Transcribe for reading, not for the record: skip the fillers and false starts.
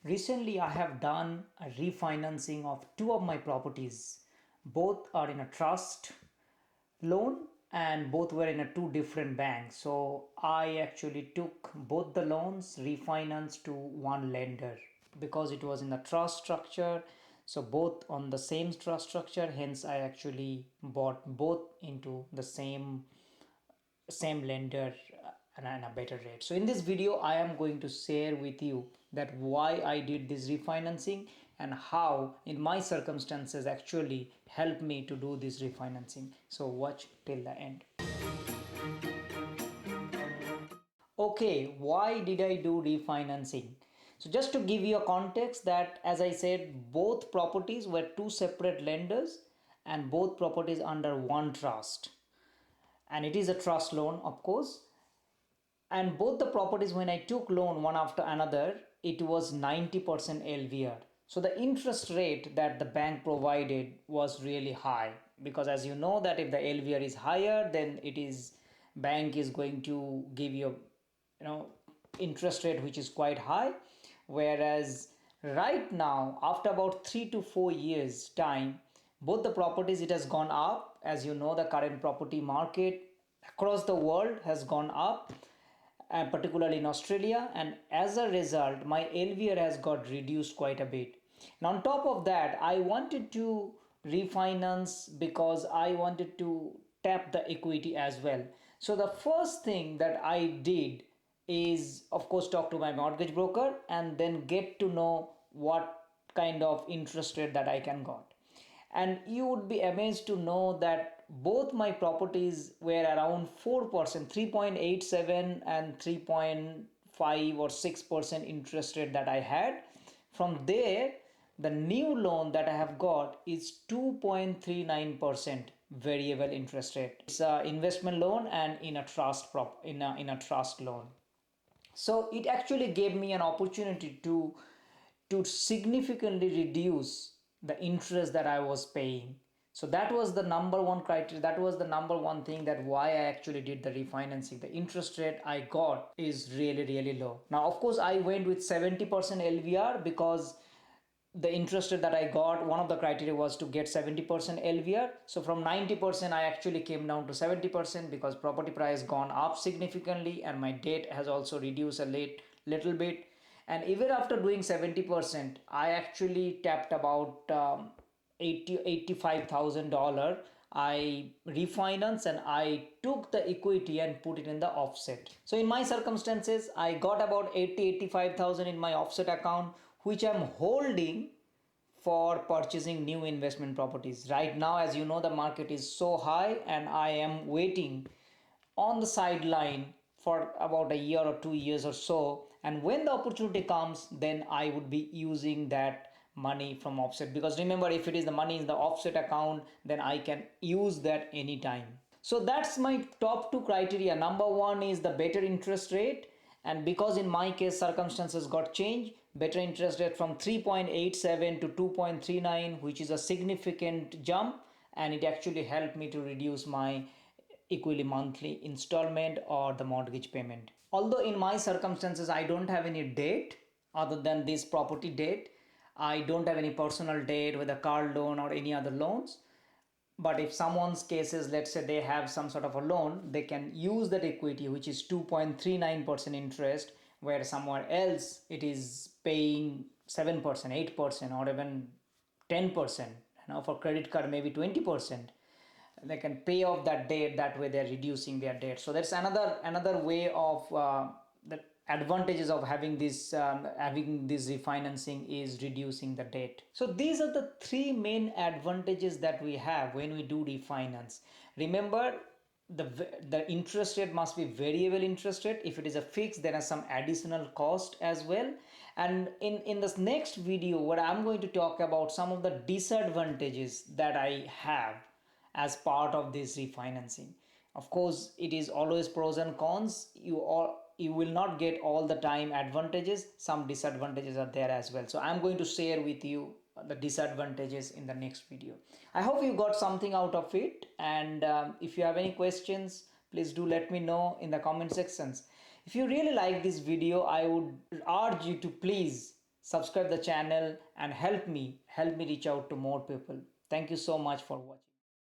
Recently, I have done a refinancing of two of my properties. Both are in a trust loan and both were in a two different banks. So I actually took both the loans, refinanced to one lender because it was in the trust structure. So both on the same trust structure, hence I actually bought both into the same lender and a better rate. So in this video I am going to share with you that why I did this refinancing and how in my circumstances actually helped me to do this refinancing. So watch till the end. Okay, why did I do refinancing? So just to give you a context that, as I said, both properties were two separate lenders and both properties under one trust, and it is a trust loan, of course. And both the properties, when I took loan one after another, it was 90% LVR. So the interest rate that the bank provided was really high, because as you know that if the LVR is higher, then it is bank is going to give you interest rate which is quite high. Whereas right now, after about 3 to 4 years time, both the properties, it has gone up. As you know, the current property market across the world has gone up, and particularly in Australia, and as a result my LVR has got reduced quite a bit. And on top of that, I wanted to refinance because I wanted to tap the equity as well. So the first thing that I did is, of course, talk to my mortgage broker and then get to know what kind of interest rate that I can got. And you would be amazed to know that both my properties were around 4%, 3.87 and 3.5 or 6% interest rate that I had. From there, the new loan that I have got is 2.39% variable interest rate. It's a investment loan and in a trust loan. So it actually gave me an opportunity to significantly reduce the interest that I was paying. So that was the number one criteria, that was the number one thing that why I actually did the refinancing. The interest rate I got is really low. Now of course I went with 70% LVR because the interest rate that I got, one of the criteria was to get 70% LVR. So from 90% I actually came down to 70% because property price gone up significantly and my debt has also reduced little bit. And even after doing 70%, I actually tapped about $85,000. I refinanced and I took the equity and put it in the offset. So in my circumstances, I got about 85,000 in my offset account, which I'm holding for purchasing new investment properties. Right now, as you know, the market is so high and I am waiting on the sideline for about a year or 2 years or so, and when the opportunity comes, then I would be using that money from offset, because remember, if it is the money in the offset account, then I can use that anytime. So that's my top two criteria. Number one is the better interest rate, and because in my case circumstances got changed, better interest rate from 3.87 to 2.39, which is a significant jump, and it actually helped me to reduce my equally monthly installment or the mortgage payment. Although in my circumstances I don't have any debt other than this property debt, I don't have any personal debt with a car loan or any other loans. But if someone's case is, let's say they have some sort of a loan, they can use that equity, which is 2.39% interest, where somewhere else it is paying 7%, 8%, or even 10%. For credit card, maybe 20%. They can pay off that debt. That way they're reducing their debt. So that's another way of the advantages of having this refinancing is reducing the debt. So these are the three main advantages that we have when we do refinance. Remember, the interest rate must be variable interest rate. If it is a fixed, there are some additional cost as well. And in this next video, what I'm going to talk about some of the disadvantages that I have as part of this refinancing. Of course, it is always pros and cons. You will not get all the time advantages. Some disadvantages are there as well. So I'm going to share with you the disadvantages in the next video. I hope you got something out of it, and if you have any questions, please do let me know in the comment sections. If you really like this video, I would urge you to please subscribe the channel and help me reach out to more people. Thank you so much for watching.